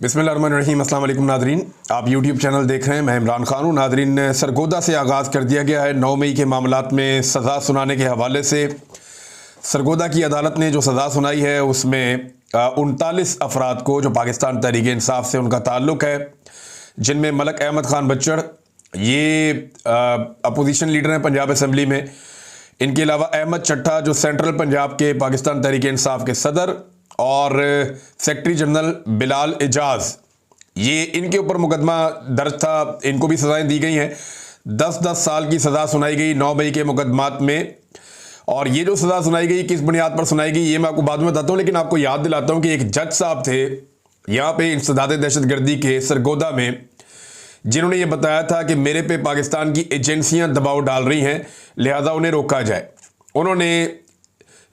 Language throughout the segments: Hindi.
बिस्मिल्लाहिर्रहमानिर्रहीम। अस्सलाम वालेकुम नादरीन, आप यूट्यूब चैनल देख रहे हैं। मैं इमरान खान हूँ। नादरीन, सरगोदा से आगाज़ कर दिया गया है 9 मई के मामलात में सज़ा सुनाने के हवाले से। सरगोदा की अदालत ने जो सज़ा सुनाई है उसमें 39 अफराद को जो पाकिस्तान तहरीक इंसाफ से उनका ताल्लुक़ है, जिनमें मलक अहमद ख़ान बच्चड़, ये अपोजिशन लीडर हैं पंजाब असम्बली में। इनके अलावा अहमद चट्टा जो सेंट्रल पंजाब के पाकिस्तान तहरीक इंसाफ के सदर, और सेक्रेटरी जनरल बिलाल एजाज, ये इनके ऊपर मुकदमा दर्ज था। इनको भी सज़ाएं दी गई हैं। 10-10 साल की सज़ा सुनाई गई 9 मई के मुकदमात में। और ये जो सज़ा सुनाई गई किस बुनियाद पर सुनाई गई ये मैं आपको बाद में बताता हूँ, लेकिन आपको याद दिलाता हूँ कि एक जज साहब थे यहाँ पे इंसदाद दहशतगर्दी के सरगोदा में, जिन्होंने ये बताया था कि मेरे पे पाकिस्तान की एजेंसियां दबाव डाल रही हैं, लिहाजा उन्हें रोका जाए। उन्होंने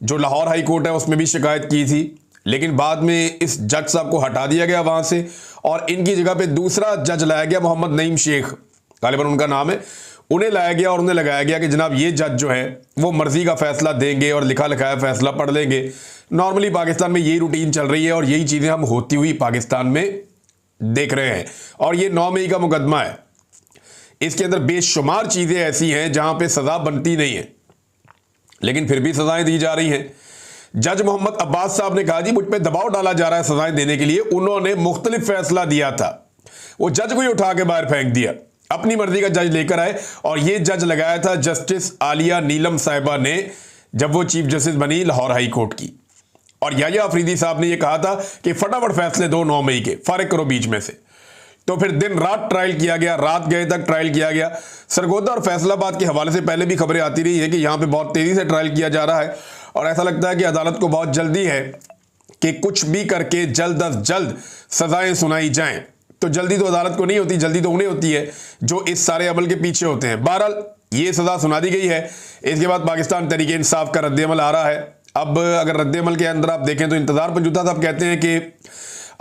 जो लाहौर हाई कोर्ट है उसमें भी शिकायत की थी, लेकिन बाद में इस जज साहब को हटा दिया गया वहां से और इनकी जगह पे दूसरा जज लाया गया, मोहम्मद नईम शेख गालिबन उनका नाम है। उन्हें लाया गया और उन्हें लगाया गया कि जनाब ये जज जो है वो मर्जी का फैसला देंगे और लिखा लिखाया फैसला पढ़ लेंगे। नॉर्मली पाकिस्तान में यही रूटीन चल रही है और यही चीज़ें हम होती हुई पाकिस्तान में देख रहे हैं। और ये 9 मई का मुकदमा है, इसके अंदर बेशुमार चीज़ें ऐसी हैं जहां पे सज़ा बनती नहीं है, लेकिन फिर भी सज़ाएं दी जा रही हैं। जज मोहम्मद अब्बास साहब ने कहा जी मुझ पे दबाव डाला जा रहा है सजाएं देने के लिए। उन्होंने मुख्तलिफ फैसला दिया था, वो जज को ही उठा के बाहर फेंक दिया, अपनी मर्जी का जज लेकर आए। और ये जज लगाया था जस्टिस आलिया नीलम साहिबा ने, जब वो चीफ जस्टिस बनी लाहौर हाई कोर्ट की। और याया अफरीदी साहब ने यह कहा था कि फटाफट फैसले दो 9 मई के, फारिग करो बीच में से। तो फिर दिन रात ट्रायल किया गया, रात गए तक ट्रायल किया गया। सरगोदा और फैसलाबाद के हवाले से पहले भी खबरें आती रही है कि यहां पे बहुत तेजी से ट्रायल किया जा रहा है और ऐसा लगता है कि अदालत को बहुत जल्दी है कि कुछ भी करके जल्द अज जल्द सजाएं सुनाई जाएं। तो जल्दी तो अदालत को नहीं होती, जल्दी तो उन्हें होती है जो इस सारे अमल के पीछे होते हैं। बहरहाल ये सजा सुना दी गई है। इसके बाद पाकिस्तान तहरीक इंसाफ का रद्द-ए-अमल आ रहा है। अब अगर रद्द-ए-अमल के अंदर आप देखें तो इंतजार पंजुता साहब कहते हैं कि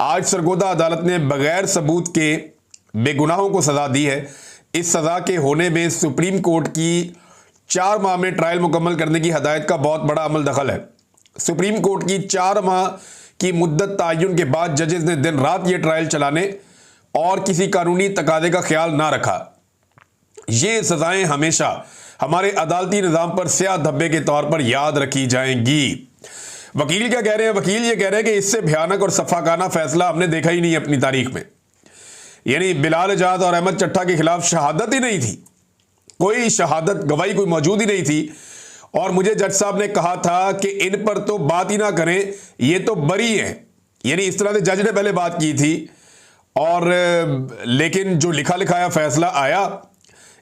आज सरगोदा अदालत ने बगैर सबूत के बेगुनाहों को सजा दी है। इस सजा के होने में सुप्रीम कोर्ट की 4 माह में ट्रायल मुकम्मल करने की हदायत का बहुत बड़ा अमल दखल है। सुप्रीम कोर्ट की 4 माह की मुद्दत तायुन के बाद जजेस ने दिन रात ये ट्रायल चलाने और किसी कानूनी तकादे का ख्याल ना रखा। ये सजाएं हमेशा हमारे अदालती निज़ाम पर स्याह धब्बे के तौर पर याद रखी जाएंगी। वकील क्या कह रहे हैं? वकील ये कह रहे हैं कि इससे भयानक और सफाकाना फैसला हमने देखा ही नहीं अपनी तारीख में। यानी बिलाल एजाज और अहमद चट्टा के खिलाफ शहादत ही नहीं थी, कोई शहादत गवाही कोई मौजूद ही नहीं थी। और मुझे जज साहब ने कहा था कि इन पर तो बात ही ना करें, ये तो बरी हैं। यानी इस तरह से जज ने पहले बात की थी। और लेकिन जो लिखा लिखाया फैसला आया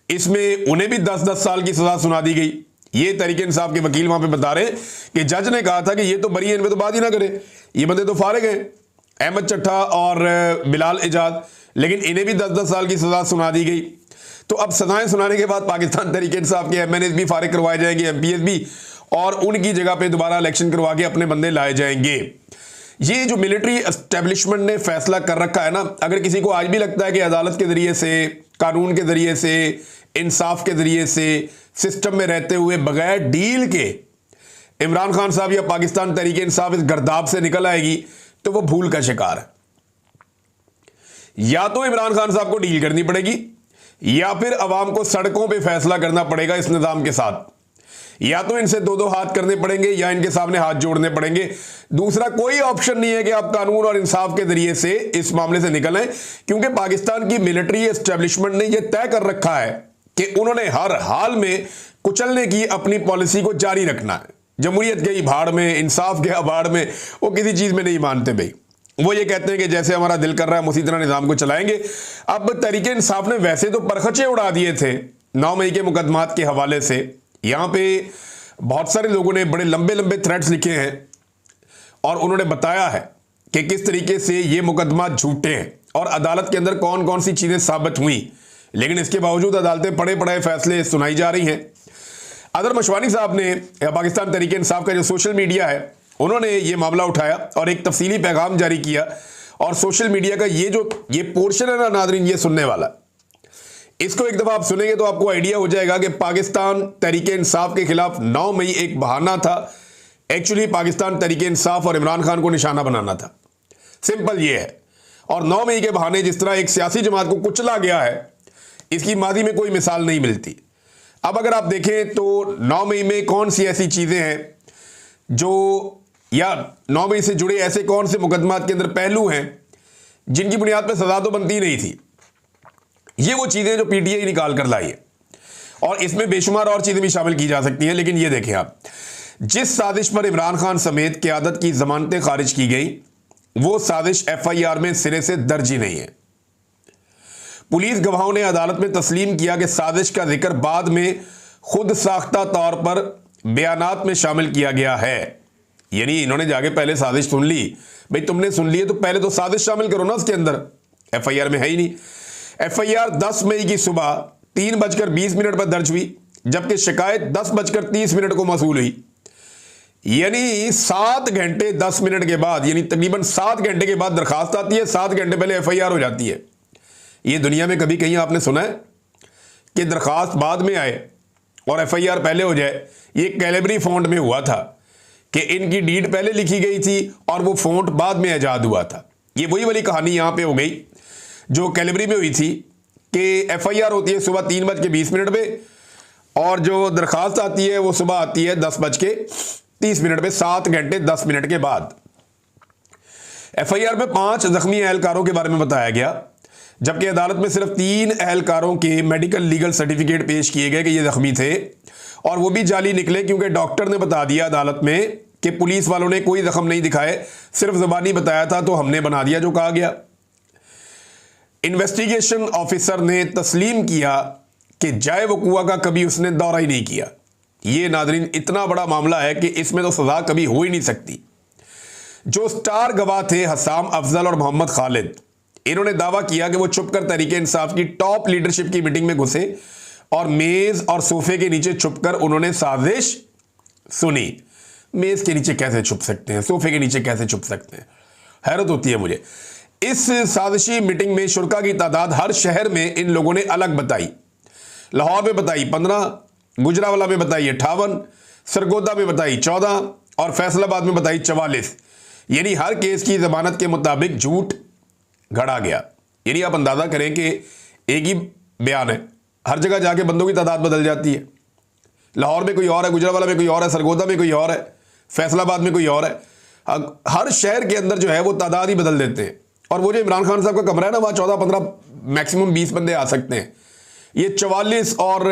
इसमें उन्हें भी 10-10 साल की सजा सुना दी गई। ये तहरीक इंसाफ के वकील वहां पे बता रहे कि जज ने कहा था कि ये तो बरी है, इनमें तो बात ही ना करें, ये बंदे तो फारिग हैं, अहमद चट्टा और बिलाल एजाज, लेकिन इन्हें भी 10-10 साल की सजा सुना दी गई। तो अब सजाएं सुनाने के बाद पाकिस्तान तहरीक इंसाफ के एमएनएस भी फारिग करवाए जाएंगे, एमपीएस भी, और उनकी जगह पे दोबारा इलेक्शन करवा के अपने बंदे लाए जाएंगे। ये जो मिलिट्री एस्टेब्लिशमेंट ने फैसला कर रखा है ना, अगर किसी को आज भी लगता है कि अदालत के जरिए से, कानून के जरिए से, इंसाफ के जरिए से, सिस्टम में रहते हुए बगैर डील के इमरान खान साहब या पाकिस्तान तहरीक इंसाफ इस गर्दाब से निकल आएगी, तो वो भूल का शिकार है। या तो इमरान खान साहब को डील करनी पड़ेगी या फिर अवाम को सड़कों पे फैसला करना पड़ेगा इस निजाम के साथ। या तो इनसे 2-2 हाथ करने पड़ेंगे या इनके सामने हाथ जोड़ने पड़ेंगे। दूसरा कोई ऑप्शन नहीं है कि आप कानून और इंसाफ के जरिए से इस मामले से निकल आए, क्योंकि पाकिस्तान की मिलिट्री एस्टेब्लिशमेंट ने यह तय कर रखा है कि उन्होंने हर हाल में कुचलने की अपनी पॉलिसी को जारी रखना है। जमहूरियत गई भाड़ में, इंसाफ गया भाड़ में, वो किसी चीज में नहीं मानते भाई। वो ये कहते हैं कि जैसे हमारा दिल कर रहा है हम उसी तरह निजाम को चलाएंगे। अब तहरीक इंसाफ ने वैसे तो परखचे उड़ा दिए थे 9 मई के मुकदमात के हवाले से। यहां पे बहुत सारे लोगों ने बड़े लंबे लंबे थ्रेड्स लिखे हैं और उन्होंने बताया है कि किस तरीके से ये मुकदमा झूठे हैं और अदालत के अंदर कौन कौन सी चीजें साबित हुई, लेकिन इसके बावजूद अदालतें पड़े पड़े फैसले सुनाई जा रही हैं। अदर मशवानी साहब ने, पाकिस्तान तहरीक इंसाफ का जो सोशल मीडिया है, उन्होंने ये मामला उठाया और एक तफसीली पैगाम जारी किया। और सोशल मीडिया का ये पोर्शन है ना नादरीन, ये सुनने वाला, इसको एक दफा आप सुनेंगे तो आपको आइडिया हो जाएगा कि पाकिस्तान तहरीक इंसाफ के खिलाफ 9 मई एक बहाना था। एक्चुअली पाकिस्तान तहरीक इंसाफ और इमरान खान को निशाना बनाना था। सिंपल ये है। और 9 मई के बहाने जिस तरह एक सियासी जमात को कुचला गया है, इसकी माजी में कोई मिसाल नहीं मिलती। अब अगर आप देखें तो 9 मई में कौन सी ऐसी चीज़ें हैं जो, या 9 मई से जुड़े ऐसे कौन से मुकदमात के अंदर पहलू हैं जिनकी बुनियाद पर सजा तो बनती नहीं थी। ये वो चीज़ें जो पीटीआई निकाल कर लाई है, और इसमें बेशुमार और चीज़ें भी शामिल की जा सकती हैं। लेकिन ये देखें आप, जिस साजिश पर इमरान खान समेत क़यादत की जमानतें खारिज की गई, वो साजिश FIR में सिरे से दर्ज ही नहीं है। पुलिस गवाहों ने अदालत में तस्लीम किया कि साजिश का जिक्र बाद में खुद साख्ता तौर पर बयानात में शामिल किया गया है। यानी इन्होंने जाके पहले साजिश सुन ली। भाई तुमने सुन ली है तो पहले तो साजिश शामिल करो ना उसके अंदर, FIR में है ही नहीं। FIR 10 मई की सुबह 3:20 पर दर्ज हुई, जबकि शिकायत 10:30 को मौसूल हुई। यानी 7 घंटे 10 मिनट के बाद, यानी तकरीबन 7 घंटे के बाद दरखास्त आती है, 7 घंटे पहले FIR हो जाती है। ये दुनिया में कभी कहीं आपने सुना है कि दरखास्त बाद में आए और FIR पहले हो जाए? ये कैलेबरी फॉन्ट में हुआ था कि इनकी डीड पहले लिखी गई थी और वो फॉन्ट बाद में ईजाद हुआ था। ये वही वाली कहानी यहां पे हो गई जो कैलेबरी में हुई थी कि FIR होती है सुबह 3:20 पे, और जो दरखास्त आती है वो सुबह आती है 10:30 पे, 7 घंटे 10 मिनट के बाद। FIR में 5 जख्मी एहलकारों के बारे में बताया गया, जबकि अदालत में सिर्फ 3 एहलकारों के मेडिकल लीगल सर्टिफिकेट पेश किए गए कि ये जख्मी थे, और वो भी जाली निकले क्योंकि डॉक्टर ने बता दिया अदालत में कि पुलिस वालों ने कोई जख्म नहीं दिखाए, सिर्फ ज़बानी बताया था, तो हमने बना दिया जो कहा गया। इन्वेस्टिगेशन ऑफिसर ने तस्लीम किया कि जाए वकूआ का कभी उसने दौरा ही नहीं किया। ये नाज़रीन इतना बड़ा मामला है कि इसमें तो सजा कभी हो ही नहीं सकती। जो स्टार गवाह थे हसाम अफजल और मोहम्मद खालिद, इन्होंने दावा किया कि वो छुपकर तहरीक इंसाफ की टॉप लीडरशिप की मीटिंग में घुसे और मेज और सोफे के नीचे छुपकर उन्होंने साजिश सुनी। मेज के नीचे कैसे छुप सकते हैं, सोफे के नीचे कैसे छुप सकते हैं, हैरत होती है मुझे। इस साजिशी मीटिंग में शुरका की तादाद हर शहर में इन लोगों ने अलग बताई। लाहौर में बताई 15, गुजरावाला में बताई 58, सरगोदा में बताई 14 और फैसलाबाद में बताई 44। यानी हर केस की जमानत के मुताबिक झूठ घड़ा गया। यानी आप अंदाजा करें कि एक ही बयान है, हर जगह जाके बंदों की तादाद बदल जाती है। लाहौर में कोई और है, गुजरावाला में कोई और है, सरगोदा में कोई और है, फैसलाबाद में कोई और है। हर शहर के अंदर जो है वो तादाद ही बदल देते हैं। और वो जो इमरान खान साहब का कमरा है ना, वहाँ 14-15 मैक्सिमम 20 बंदे आ सकते हैं। ये 44 और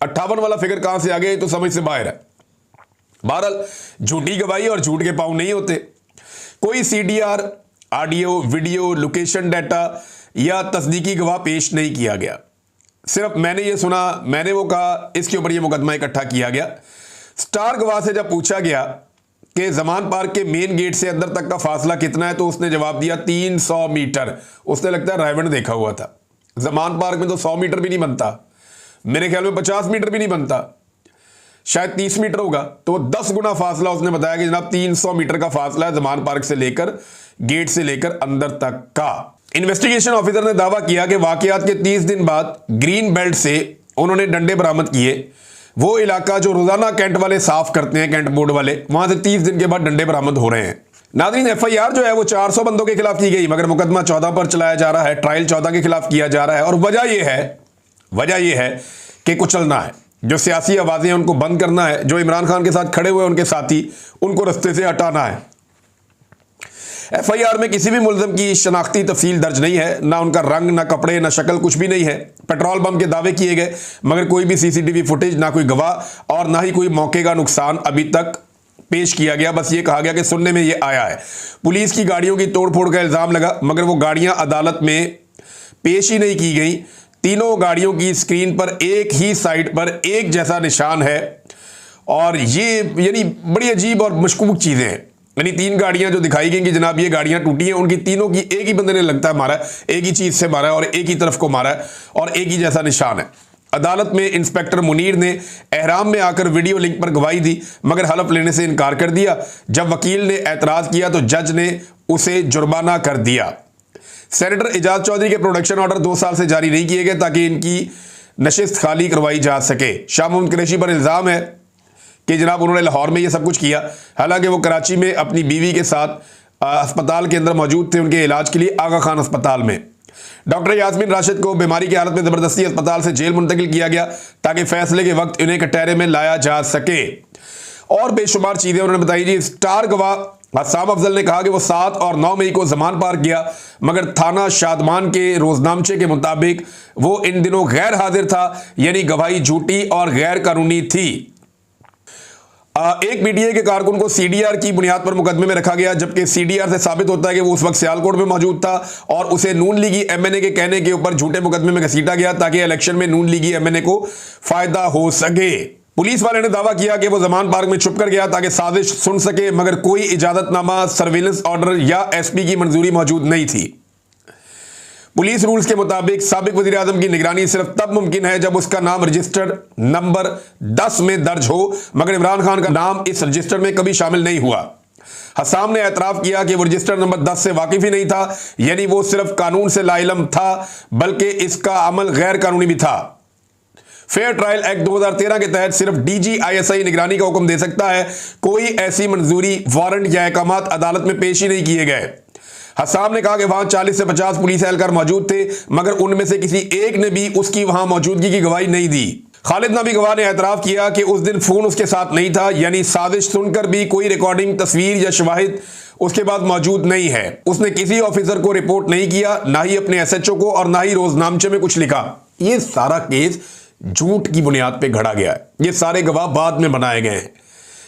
58 वाला फिगर कहाँ से आ गया, तो समझ से बाहर है। बहरहाल झूठी गवाही और झूठ के पाँव नहीं होते। कोई CDR, audio, video, location data या तस्दीकी गवाह पेश नहीं किया गया। सिर्फ मैंने ये सुना, मैंने वो कहा, इसके ऊपर ये मुकदमा इकट्ठा किया गया। स्टार गवाह से जब पूछा गया कि जमान पार्क के मेन गेट से अंदर तक का फासला कितना है, तो उसने जवाब दिया 300 मीटर। उसने लगता है रायवंड देखा हुआ था। जमान पार्क में तो 100 मीटर भी नहीं बनता, मेरे ख्याल में 50 मीटर भी नहीं बनता, शायद 30 मीटर होगा। तो 10 गुना फासला उसने बताया कि जनाब 300 मीटर का फासला है जमान पार्क से लेकर, गेट से लेकर अंदर तक का। इन्वेस्टिगेशन ऑफिसर ने दावा किया कि वाकयात के 30 दिन बाद ग्रीन बेल्ट से उन्होंने डंडे बरामद किए। वो इलाका जो रोजाना कैंट वाले साफ करते हैं, कैंट बोर्ड वाले, वहां से 30 दिन के बाद डंडे बरामद हो रहे हैं। नाज़रीन, FIR जो है वो 400 बंदों के खिलाफ की गई, मगर मुकदमा 14 पर चलाया जा रहा है, ट्रायल 14 के खिलाफ किया जा रहा है। और वजह यह है कि कुचलना है, जो सियासी आवाजें उनको बंद करना है, जो इमरान खान के साथ खड़े हुए उनके साथी, उनको रस्ते से हटाना है। FIR में किसी भी मुलजम की शनाख्ती तफसील दर्ज नहीं है, ना उनका रंग, ना कपड़े, ना शक्ल, कुछ भी नहीं है। पेट्रोल बम के दावे किए गए, मगर कोई भी CCTV फुटेज, ना कोई गवाह और ना ही कोई मौके का नुकसान अभी तक पेश किया गया। बस ये कहा गया कि सुनने में ये आया है। पुलिस की गाड़ियों की तोड़फोड़ का इल्ज़ाम लगा, मगर वो गाड़ियां अदालत में पेश ही नहीं की गई। तीनों गाड़ियों की स्क्रीन पर एक ही साइड पर एक जैसा निशान है, और ये यानी बड़ी अजीब और मशकूक चीज़ें हैं। यानी 3 गाड़ियां जो दिखाई गई कि जनाब ये गाड़ियां टूटी हैं, उनकी तीनों की एक ही बंदे ने लगता है मारा, एक ही चीज़ से मारा है और एक ही तरफ को मारा है और एक ही जैसा निशान है। अदालत में इंस्पेक्टर मुनीर ने एहराम में आकर वीडियो लिंक पर गवाही दी, मगर हलफ लेने से इनकार कर दिया। जब वकील ने एतराज़ किया तो जज ने उसे जुर्माना कर दिया। सेनेटर एजाज चौधरी के प्रोडक्शन ऑर्डर 2 साल से जारी नहीं किए गए ताकि इनकी नशिस्त खाली करवाई जा सके। शाह मोहम्मद कुरैशी पर इल्ज़ाम है कि जनाब उन्होंने लाहौर में ये सब कुछ किया, हालांकि वो कराची में अपनी बीवी के साथ अस्पताल के अंदर मौजूद थे उनके इलाज के लिए, आगा खान अस्पताल में। डॉक्टर यास्मीन राशिद को बीमारी की हालत में जबरदस्ती अस्पताल से जेल मुंतकिल किया गया ताकि फैसले के वक्त इन्हें कटहरे में लाया जा सके। और बेशुमार चीजें उन्होंने बताई जी। स्टार गवाह हसाम अफजल ने कहा कि वो 7 और 9 मई को जमान पार किया, मगर थाना शादमान के रोजनामचे के मुताबिक वो इन दिनों गैर हाजिर था, यानी गवाही झूठी और गैर कानूनी थी। एक पीटीआई के कारकुन को सीडीआर की बुनियाद पर मुकदमे में रखा गया, जबकि सीडीआर से साबित होता है कि वो उस वक्त सियालकोट में मौजूद था और उसे नून लीगी एमएनए के कहने के ऊपर झूठे मुकदमे में घसीटा गया ताकि इलेक्शन में नून लीगी एमएनए को फायदा हो सके। पुलिस वाले ने दावा किया कि वो जमान पार्क में छुप कर गया ताकि साजिश सुन सके, मगर कोई इजाजतनामा, सर्विलेंस ऑर्डर या एसपी की मंजूरी मौजूद नहीं थी। पुलिस रूल्स के मुताबिक साबिक वजीर आजम की निगरानी सिर्फ तब मुमकिन है जब उसका नाम रजिस्टर्ड नंबर 10 में दर्ज हो, मगर इमरान खान का नाम इस रजिस्टर में कभी शामिल नहीं हुआ। हसाम ने एतराफ किया कि वो रजिस्टर नंबर 10 से वाकिफ ही नहीं था, यानी वो सिर्फ कानून से लाइलम था बल्कि इसका अमल गैर कानूनी भी था। फेयर ट्रायल एक्ट 2013 के तहत सिर्फ DGISI निगरानी का हुक्म दे सकता है, कोई ऐसी मंजूरी, वारंट या अहकामात अदालत में पेश ही नहीं किए गए। हसाम ने कहा कि वहां 40 से 50 पुलिस एहलकार मौजूद थे, मगर उनमें से किसी एक ने भी उसकी वहां मौजूदगी की गवाही नहीं दी। खालिद नबी गवाह ने एतराफ किया कि उस दिन फोन उसके साथ नहीं था, यानी साजिश सुनकर भी कोई रिकॉर्डिंग, तस्वीर या शवाहिद उसके पास मौजूद नहीं है। उसने किसी ऑफिसर को रिपोर्ट नहीं किया, ना ही अपने SHO को, और ना ही रोजनामचे में कुछ लिखा। यह सारा केस झूठ की बुनियाद पे घड़ा गया है। ये सारे गवाह बाद में बनाए गए हैं,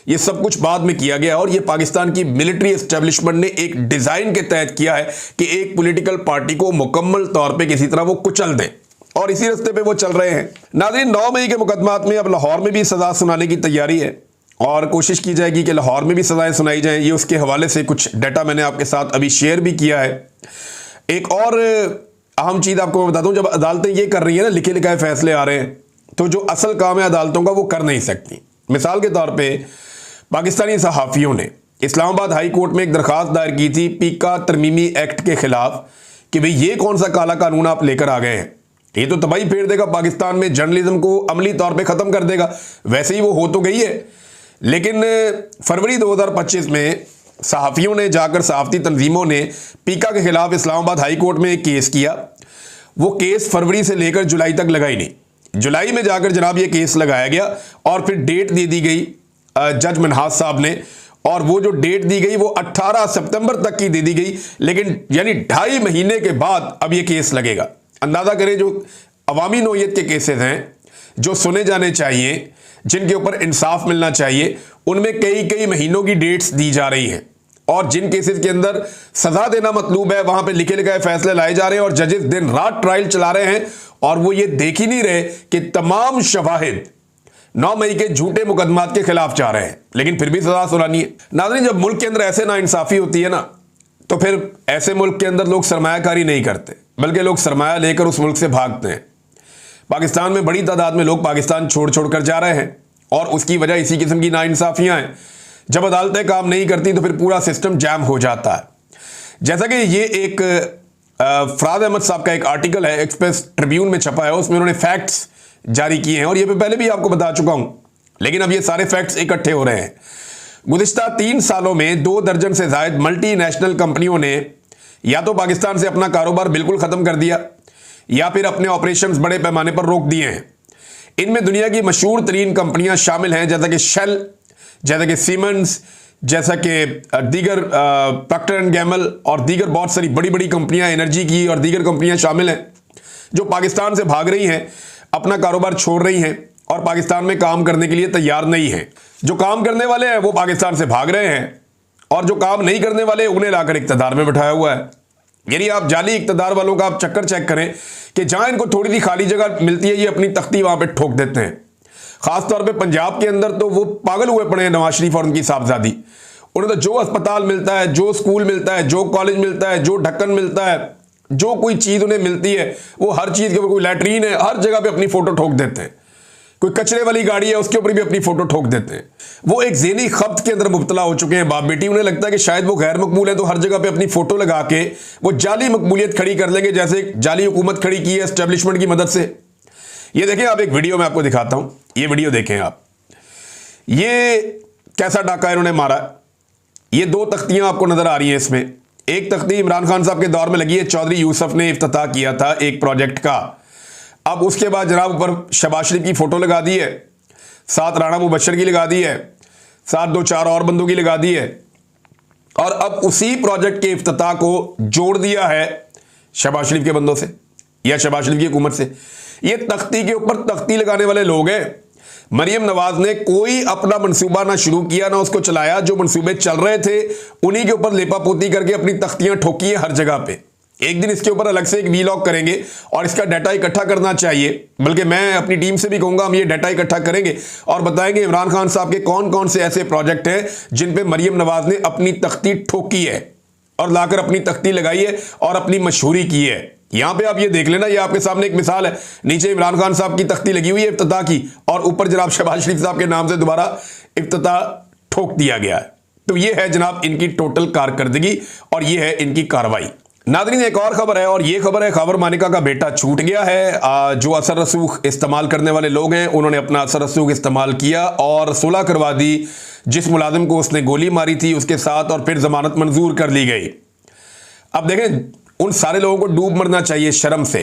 ये सब कुछ बाद में किया गया, और ये पाकिस्तान की मिलिट्री एस्टेब्लिशमेंट ने एक डिजाइन के तहत किया है कि एक पॉलिटिकल पार्टी को मुकम्मल तौर पे किसी तरह वो कुचल दें, और इसी रास्ते पे वो चल रहे हैं। नाज़रीन, 9 मई के मुकदमात में अब लाहौर में भी सजा सुनाने की तैयारी है और कोशिश की जाएगी कि लाहौर में भी सजाएं सुनाई जाएं। ये उसके हवाले से कुछ डाटा मैंने आपके साथ अभी शेयर भी किया है। एक और अहम चीज आपको मैं बताता हूं, जब अदालतें ये कर रही है ना, लिखे लिखाए फैसले आ रहे हैं, तो जो असल काम है अदालतों का वो कर नहीं सकती। मिसाल के तौर पे पाकिस्तानी सहाफ़ियों ने इस्लामाबाद हाई कोर्ट में एक दरखास्त दायर की थी पीका तरमीमी एक्ट के खिलाफ कि भाई ये कौन सा काला कानून आप लेकर आ गए हैं, ये तो तबाही फेर देगा पाकिस्तान में, जर्नलिज्म को अमली तौर पे ख़त्म कर देगा। वैसे ही वो हो तो गई है, लेकिन फरवरी 2025 में सहाफ़ियों ने जाकर, सहाफ़ती तंजीमों ने पीका के खिलाफ इस्लामाबाद हाई कोर्ट में एक केस किया। वो केस फरवरी से लेकर जुलाई तक लगा ही नहीं। जुलाई में जाकर जनाब ये केस लगाया गया और फिर डेट दे दी गई जज मनहास साहब ने, और वो जो डेट दी गई वो 18 सितंबर तक की दे दी गई, लेकिन यानी 2.5 महीने के बाद अब ये केस लगेगा। अंदाजा करें, जो अवामी नौयत के केसेस हैं, जो सुने जाने चाहिए, जिनके ऊपर इंसाफ मिलना चाहिए, उनमें कई कई महीनों की डेट्स दी जा रही हैं, और जिन केसेस के अंदर सजा देना मतलूब है वहां पे लिखे लिखाए फैसले लाए जा रहे हैं और जजेस दिन रात ट्रायल चला रहे हैं, और वो ये देख ही नहीं रहे कि तमाम शवाहिद 9 मई के झूठे मुकदमात के खिलाफ जा रहे हैं, लेकिन फिर भी सजा सुनानी है। नाज़रीन, जब मुल्क के अंदर ऐसे नाइंसाफी होती है ना, तो फिर ऐसे मुल्क के अंदर लोग सरमायाकारी नहीं करते, बल्कि लोग सरमाया लेकर उस मुल्क से भागते हैं। पाकिस्तान में बड़ी तादाद में लोग पाकिस्तान छोड़ छोड़ कर जा रहे हैं, और उसकी वजह इसी किस्म की नाइंसाफियां हैं। जब अदालतें काम नहीं करती तो फिर पूरा सिस्टम जैम हो जाता है। जैसा कि ये एक फराज अहमद साहब का एक आर्टिकल है, एक्सप्रेस ट्रिब्यून में छपा है, उसमें उन्होंने फैक्ट्स जारी किए हैं, और ये मैं पहले भी आपको बता चुका हूं, लेकिन अब ये सारे फैक्ट्स इकट्ठे हो रहे हैं। गुज़िश्ता 3 सालों में 2 दर्जन से ज़ायद मल्टीनेशनल कंपनियों ने या तो पाकिस्तान से अपना कारोबार बिल्कुल ख़त्म कर दिया या फिर अपने ऑपरेशंस बड़े पैमाने पर रोक दिए हैं। इनमें दुनिया की मशहूर तरीन कंपनियां शामिल हैं, जैसा कि शेल, जैसा कि सीमेंस, जैसा कि दीगर प्रॉक्टर एंड गैमल और दीगर बहुत सारी बड़ी बड़ी कंपनियां, एनर्जी की और दीगर कंपनियां शामिल हैं, जो पाकिस्तान से भाग रही हैं, अपना कारोबार छोड़ रही हैं और पाकिस्तान में काम करने के लिए तैयार नहीं हैं। जो काम करने वाले हैं वो पाकिस्तान से भाग रहे हैं, और जो काम नहीं करने वाले उन्हें लाकर इक़्तिदार में बिठाया हुआ है। यानी आप जाली इक़्तिदार वालों का आप चक्कर चेक करें कि जहां इनको थोड़ी सी खाली जगह मिलती है, ये अपनी तख्ती वहां पे ठोक देते हैं। खासतौर पे पंजाब के अंदर तो वो पागल हुए पड़े हैं नवाज शरीफ और उनकी साहबजादी। उन्हें तो जो अस्पताल मिलता है, जो स्कूल मिलता है, जो कॉलेज मिलता है, जो ढक्कन मिलता है, जो कोई चीज़ उन्हें मिलती है, वो हर चीज़ के ऊपर, कोई लैट्रीन है, हर जगह पे अपनी फ़ोटो ठोक देते हैं। कोई कचरे वाली गाड़ी है, उसके ऊपर भी अपनी फ़ोटो ठोक देते हैं। वो एक ज़हनी खब्त के अंदर मुब्तला हो चुके हैं बाप बेटी। उन्हें लगता है कि शायद वो गैर मकबूल है, तो हर जगह पे अपनी फ़ोटो लगा के वो जाली मकबूलियत खड़ी कर लेंगे, जैसे जाली हुकूमत खड़ी की है एस्टेब्लिशमेंट की मदद से। ये देखें आप, एक वीडियो मैं आपको दिखाता हूँ, ये वीडियो देखें आप। ये कैसा डाका इन्होंने मारा। ये दो तख्तियां आपको नजर आ रही हैं इसमें। एक तख्ती इमरान खान साहब के दौर में लगी है, चौधरी यूसुफ ने इफ्तिताह किया था एक प्रोजेक्ट का। अब उसके बाद जनाब ऊपर शहबाज शरीफ की फोटो लगा दी है, साथ राणा मुबशर की लगा दी है, साथ 2-4 और बंदों की लगा दी है, और अब उसी प्रोजेक्ट के इफ्तिताह को जोड़ दिया है शहबाज शरीफ के बंदों से या शहबाज शरीफ की हुकूमत से। ये तख्ती के ऊपर तख्ती लगाने वाले लोग हैं। मरियम नवाज ने कोई अपना मंसूबा ना शुरू किया ना उसको चलाया, जो मंसूबे चल रहे थे उन्हीं के ऊपर लेपापोती करके अपनी तख्तियां ठोकी हैं हर जगह पे। एक दिन इसके ऊपर अलग से एक वीलॉग करेंगे और इसका डाटा इकट्ठा करना चाहिए, बल्कि मैं अपनी टीम से भी कहूंगा हम ये डाटा इकट्ठा करेंगे और बताएंगे इमरान खान साहब के कौन कौन से ऐसे प्रोजेक्ट हैं जिन पे मरियम नवाज ने अपनी तख्ती ठोकी है और लाकर अपनी तख्ती लगाई है और अपनी मशहूरी की है। यहां पे आप ये देख लेना, ये आपके सामने एक मिसाल है। नीचे इमरान खान साहब की तख्ती लगी हुई है इफ्तिताह की, और ऊपर जनाब शहबाज शरीफ साहब के नाम से दोबारा इफ्तिताह ठोक दिया गया है। तो ये है जनाब इनकी टोटल कारकर्दगी और ये है इनकी कार्रवाई। नाज़रीन, एक और खबर है और ये खबर है खबर मानिका का बेटा छूट गया है। जो असर रसूख इस्तेमाल करने वाले लोग हैं उन्होंने अपना असर रसूख इस्तेमाल किया और सुलह करवा दी। जिस मुलाजिम को उसने गोली मारी थी उसके साथ, और फिर जमानत मंजूर कर ली गई। अब देखें, उन सारे लोगों को डूब मरना चाहिए शर्म से,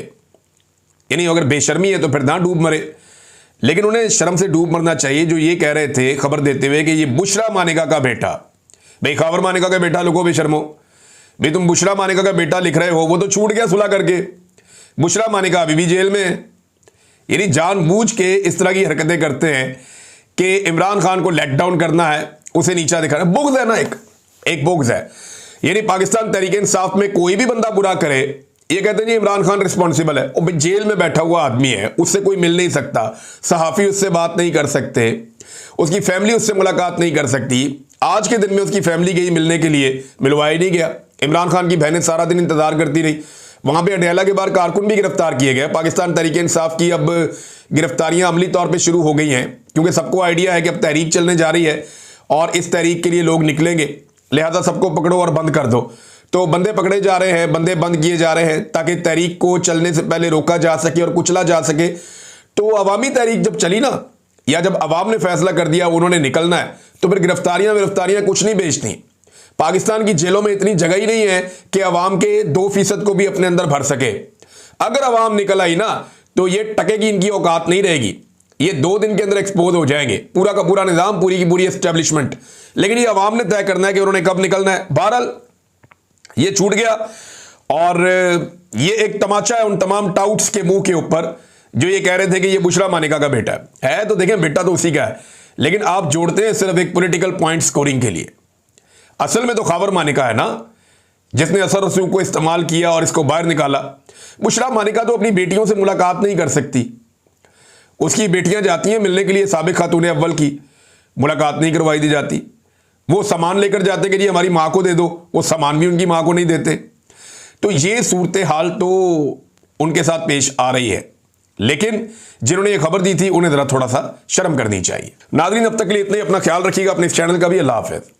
यानी अगर बेशर्मी है तो फिर ना डूब मरे, लेकिन उन्हें शर्म से डूब मरना चाहिए जो ये कह रहे थे खबर देते हुए कि ये बुशरा मानिका का बेटा, भाई खबर मानिका का बेटा लोगों बेशर्मो, भाई तुम बुशरा मानिका का बेटा लिख रहे हो, वो तो छूट गया सुलह करके। बुशरा मानिका अभी भी जेल में है। यानी जानबूझ के इस तरह की हरकतें करते हैं कि इमरान खान को लेट डाउन करना है, उसे नीचा दिखाना। बुग़्ज़ है ना, एक बुग़्ज़ है। यानी पाकिस्तान तहरीक इंसाफ में कोई भी बंदा बुरा करे, ये कहते हैं जी इमरान खान रिस्पॉन्सिबल है। और जेल में बैठा हुआ आदमी है, उससे कोई मिल नहीं सकता, सहाफ़ी उससे बात नहीं कर सकते, उसकी फैमिली उससे मुलाकात नहीं कर सकती। आज के दिन में उसकी फैमिली गई मिलने के लिए, मिलवाया नहीं गया। इमरान खान की बहनें सारा दिन इंतजार करती रही। वहां पे अडयाला के बाहर कारकुन भी गिरफ्तार किए गए। पाकिस्तान तहरीक इंसाफ की अब गिरफ्तारियां अमली तौर पर शुरू हो गई हैं, क्योंकि सबको आइडिया है कि अब तहरीक चलने जा रही है और इस तहरीक के लिए लोग निकलेंगे, लिहाजा सबको पकड़ो और बंद कर दो। तो बंदे पकड़े जा रहे हैं, बंदे बंद किए जा रहे हैं ताकि तहरीक को चलने से पहले रोका जा सके और कुचला जा सके। तो अवामी तहरीक जब चली ना, या जब अवाम ने फैसला कर दिया उन्होंने निकलना है, तो फिर गिरफ्तारियां कुछ नहीं बेचती। पाकिस्तान की जेलों में इतनी जगह ही नहीं है कि अवाम के 2% को भी अपने अंदर भर सके। अगर अवाम निकल आई ना तो ये टके की इनकी औकात नहीं रहेगी। ये 2 दिन के अंदर एक्सपोज हो जाएंगे, पूरा का पूरा निजाम, पूरी की पूरी एस्टेब्लिशमेंट। लेकिन ये अवाम ने तय करना है कि उन्होंने कब निकलना है। बहरहाल ये छूट गया और ये एक तमाचा है उन तमाम टाउट्स के मुंह के ऊपर जो ये कह रहे थे कि ये बुशरा मानिका का बेटा है। तो देखें, बेटा तो उसी का है, लेकिन आप जोड़ते हैं सिर्फ एक पॉलिटिकल पॉइंट स्कोरिंग के लिए। असल में तो खबर मानिका है ना, जिसने असर रसूख को इस्तेमाल किया और इसको बाहर निकाला। बुशरा मानिका तो अपनी बेटियों से मुलाकात नहीं कर सकती। उसकी बेटियां जाती हैं मिलने के लिए, साबिक खातून अव्वल की मुलाकात नहीं करवाई दी जाती। वो सामान लेकर जाते कि जी हमारी माँ को दे दो, वो सामान भी उनकी माँ को नहीं देते। तो ये सूरत हाल तो उनके साथ पेश आ रही है, लेकिन जिन्होंने ये खबर दी थी उन्हें ज़रा थोड़ा सा शर्म करनी चाहिए। नाज़रीन, अब तक के लिए इतना ही। अपना ख्याल रखिएगा, अपने इस चैनल का भी। अल्लाह हाफ़िज़।